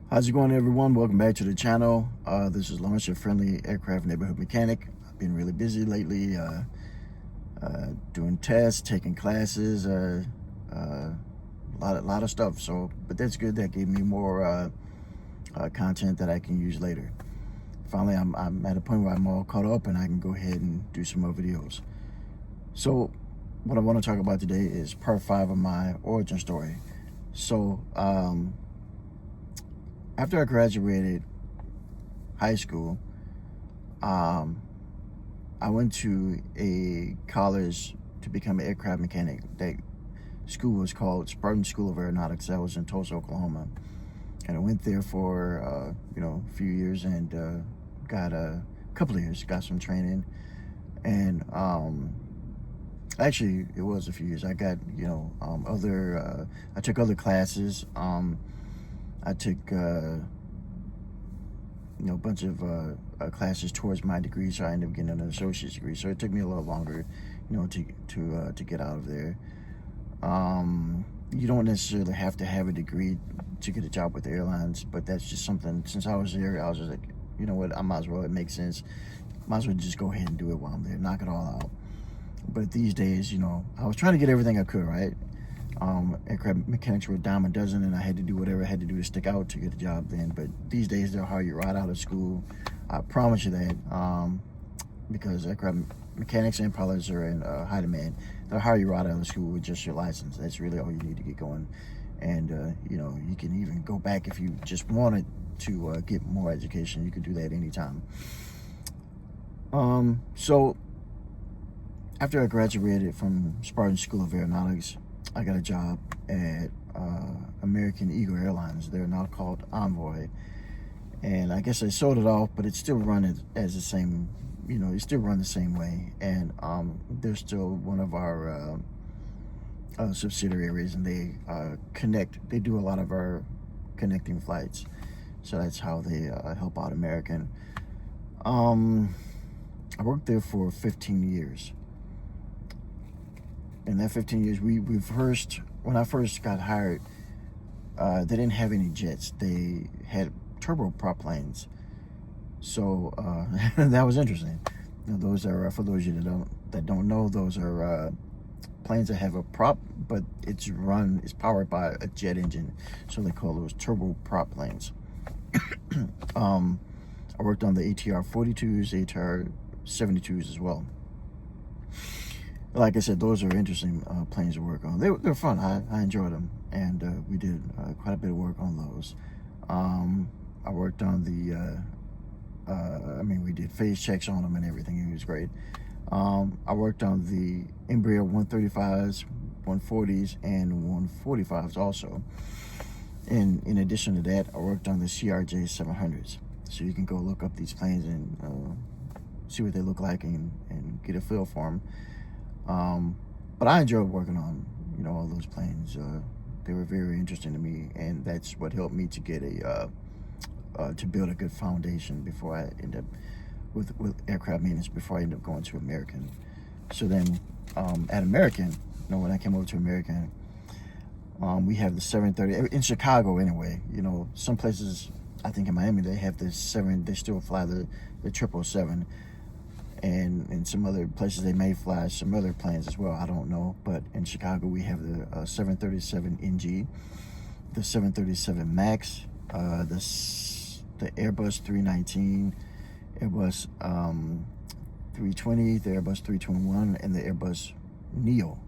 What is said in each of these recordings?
How's it going, everyone? Welcome back to the channel. This is Lawrence, your friendly aircraft neighborhood mechanic. I've been really busy lately, doing tests, taking classes, a lot of stuff. But that's good. That gave me more content that I can use later. Finally, I'm at a point where I'm all caught up, and I can go ahead and do some more videos. So, what I want to talk about today is part 5 of my origin story. So, after I graduated high school, I went to a college to become an aircraft mechanic. That school was called Spartan School of Aeronautics. That was in Tulsa, Oklahoma. And I went there for, a few years and got a couple of years, got some training. And actually, it was a few years. I got, I took other classes. I took, a bunch of classes towards my degree, so I ended up getting an associate's degree. So it took me a little longer, to get out of there. You don't necessarily have to have a degree to get a job with the airlines, but that's just something. Since I was there, I was just like, you know what, I might as well. It makes sense. Might as well just go ahead and do it while I'm there, knock it all out. But these days, I was trying to get everything I could, right? Aircraft mechanics were a dime a dozen, and I had to do whatever I had to do to stick out to get a job then. But these days, they'll hire you right out of school. I promise you that, because aircraft mechanics and pilots are in high demand. They'll hire you right out of school with just your license. That's really all you need to get going. And, you can even go back if you just wanted to get more education. You could do that anytime. So after I graduated from Spartan School of Aeronautics, I got a job at American Eagle Airlines. They're now called Envoy. And I guess they sold it off, but it's still run as the same, it's still run the same way. And they're still one of our subsidiaries, and they they do a lot of our connecting flights. So that's how they help out American. I worked there for 15 years. In that 15 years, when I first got hired, they didn't have any jets. They had turboprop planes. So that was interesting. Those are, for those of you that don't know, those are planes that have a prop, but it's powered by a jet engine. So they call those turboprop planes. I worked on the ATR 42s, ATR 72s as well. Like I said, those are interesting planes to work on. They're fun. I enjoyed them, and we did quite a bit of work on those. I worked on we did phase checks on them and everything. It was great. I worked on the Embraer 135s, 140s, and 145s also. And in addition to that, I worked on the CRJ 700s. So you can go look up these planes and see what they look like and get a feel for them. But I enjoyed working on, all those planes. They were very interesting to me, and that's what helped me to get to build a good foundation before I end up with aircraft maintenance, before I end up going to American. So then at American, when I came over to American, we have the 730 in Chicago anyway. Some places, I think in Miami, they have they still fly the 777. And in some other places, they may fly some other planes as well. I don't know. But in Chicago, we have the 737 NG, the 737 MAX, the Airbus 319, Airbus 320, the Airbus 321, and the Airbus Neo.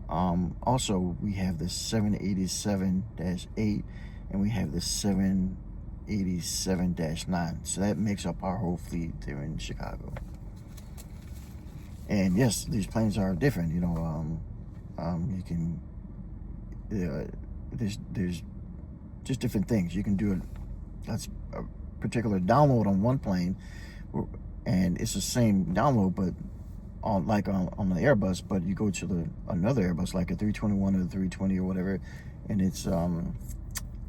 Also, we have the 787-8, and we have the 787-9. So that makes up our whole fleet there in Chicago. And yes, these planes are different. You can there's just different things you can do. That's a particular download on one plane, and it's the same download, but on the Airbus. But you go to another Airbus, like a 321 or the 320 or whatever, and it's a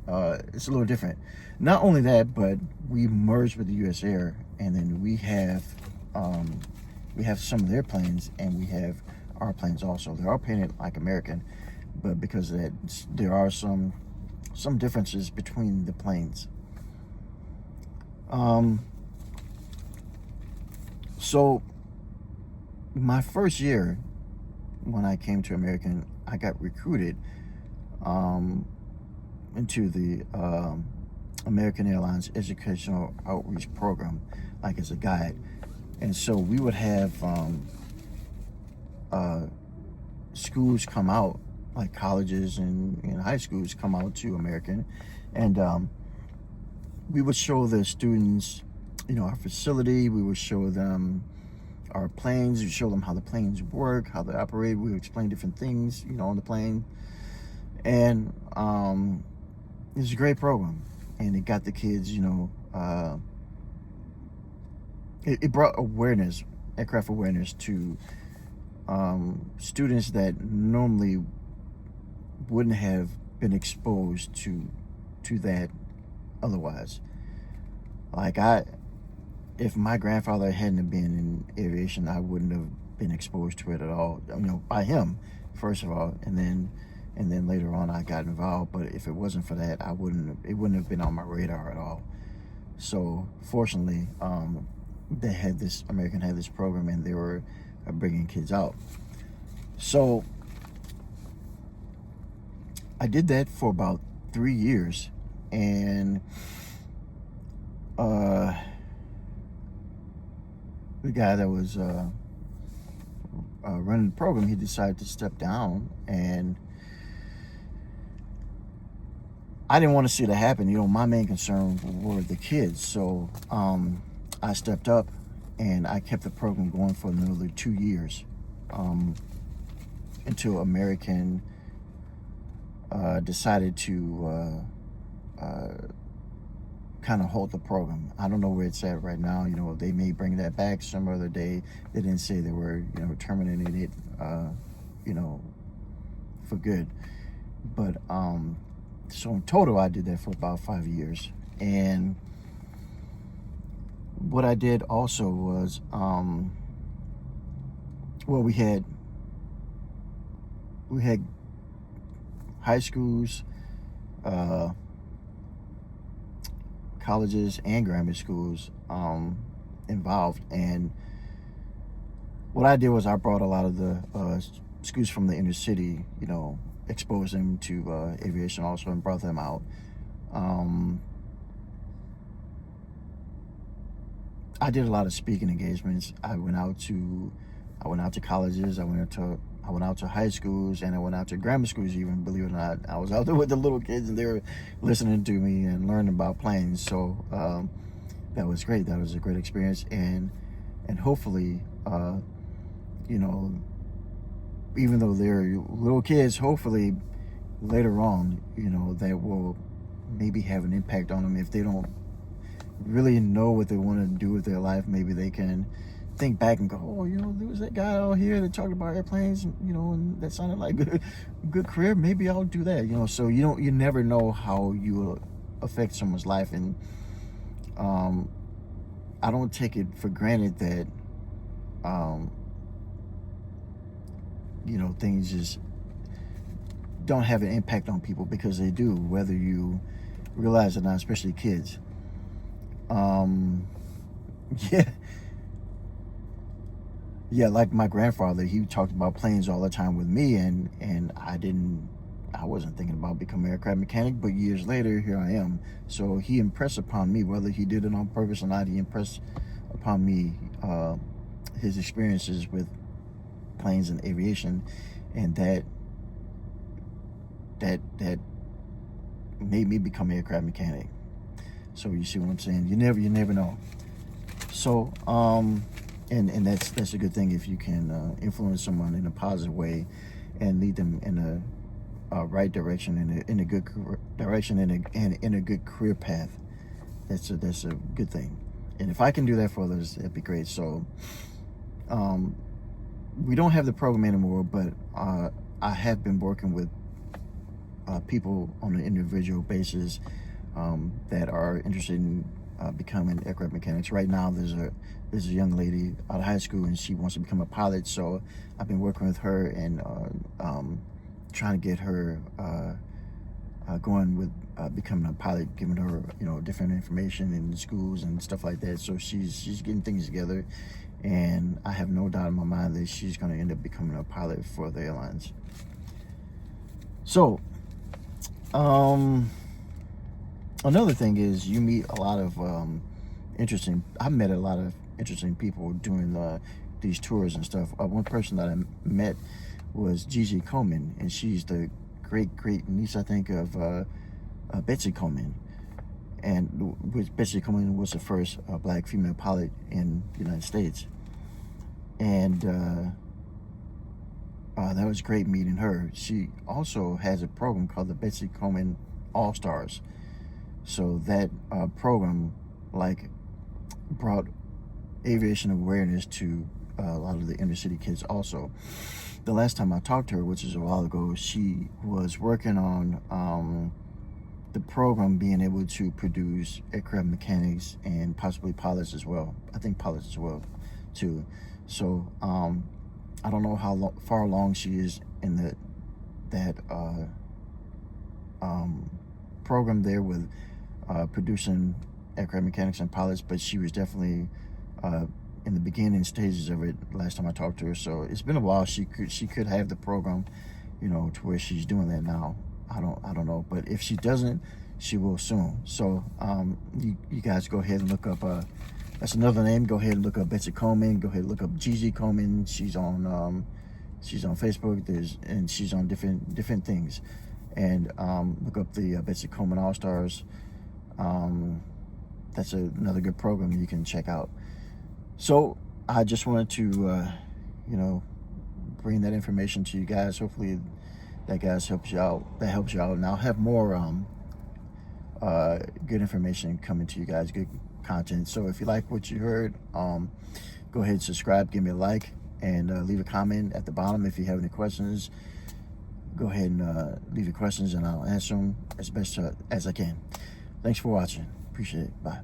little different. Not only that, but we merged with the U.S. Air, and then we have some of their planes, and we have our planes also. They're all painted like American, but because of that, there are some some differences between the planes. So my first year when I came to American, I got recruited into the American Airlines Educational Outreach Program, like as a guide. And so we would have schools come out, like colleges and high schools come out to American, and we would show the students, our facility. We would show them our planes. We show them how the planes work, how they operate. We would explain different things, on the plane. And it was a great program, and it got the kids, it brought awareness, aircraft awareness, to students that normally wouldn't have been exposed to that otherwise. Like if my grandfather hadn't have been in aviation, I wouldn't have been exposed to it at all. By him, first of all, and then later on I got involved. But if it wasn't for that, it wouldn't have been on my radar at all. So fortunately, American had this program, and they were bringing kids out. So I did that for about 3 years, and the guy that was running the program, he decided to step down, and I didn't want to see that happen. My main concern were the kids. So I stepped up, and I kept the program going for another 2 years until American decided to kind of halt the program. I don't know where it's at right now. They may bring that back some other day. They didn't say they were, terminating it, for good. But so in total, I did that for about 5 years. And what I did also was, we had high schools, colleges, and grammar schools involved. And what I did was I brought a lot of the schools from the inner city, exposed them to aviation also, and brought them out. I did a lot of speaking engagements. I went out to colleges. I went out to high schools, and I went out to grammar schools even, believe it or not. I was out there with the little kids, and they were listening to me and learning about planes. So that was great. That was a great experience. And hopefully, even though they're little kids, hopefully later on, that will maybe have an impact on them. If they don't really know what they want to do with their life, maybe they can think back and go, oh, there was that guy out here that talked about airplanes, and that sounded like a good career. Maybe I'll do that, So you never know how you will affect someone's life. And I don't take it for granted that things just don't have an impact on people, because they do, whether you realize it or not, especially kids. Yeah, like my grandfather, he talked about planes all the time with me, and I wasn't thinking about becoming an aircraft mechanic, but years later, here I am. So he impressed upon me, whether he did it on purpose or not, he impressed upon me his experiences with planes and aviation, and that made me become an aircraft mechanic. So you see what I'm saying? You never know. So and that's a good thing if you can influence someone in a positive way and lead them in a right direction, in a good direction, and in a good career path. That's a good thing. And if I can do that for others, that'd be great. So we don't have the program anymore, but I have been working with people on an individual basis that are interested in becoming aircraft mechanics. Right now, there's a young lady out of high school, and she wants to become a pilot. So I've been working with her and trying to get her going with becoming a pilot, giving her, you know, different information in schools and stuff like that. So she's getting things together, and I have no doubt in my mind that she's going to end up becoming a pilot for the airlines. So another thing is, you meet a lot of I've met a lot of interesting people doing these tours and stuff. One person that I met was Ji Ji Coleman, and she's the great niece, I think, of Bettsie Coleman, and Bettsie Coleman was the first black female pilot in the United States. And that was great meeting her. She also has a program called the Bessie Coleman Allstars. So that program, like, brought aviation awareness to a lot of the inner city kids also. The last time I talked to her, which is a while ago, she was working on the program being able to produce aircraft mechanics and possibly pilots as well. I think pilots as well too. So I don't know how far along she is in that program there with producing aircraft mechanics and pilots, but she was definitely in the beginning stages of it last time I talked to her. So it's been a while. She could have the program, you know, to where she's doing that now. I don't know, but if she doesn't, she will soon. So you guys go ahead and look up that's another name. Go ahead and look up Bettsie Coleman. Go ahead and look up Ji Ji Coleman. She's on Facebook. And she's on different things. And look up the Bettsie Coleman Allstars. That's another good program you can check out. So I just wanted to, you know, bring that information to you guys. Hopefully that helps you out. And I'll have more good information coming to you guys, good content. So if you like what you heard, go ahead and subscribe, give me a like, and leave a comment at the bottom. If you have any questions, go ahead and leave your questions, and I'll answer them as best as I can. Thanks for watching. Appreciate it. Bye.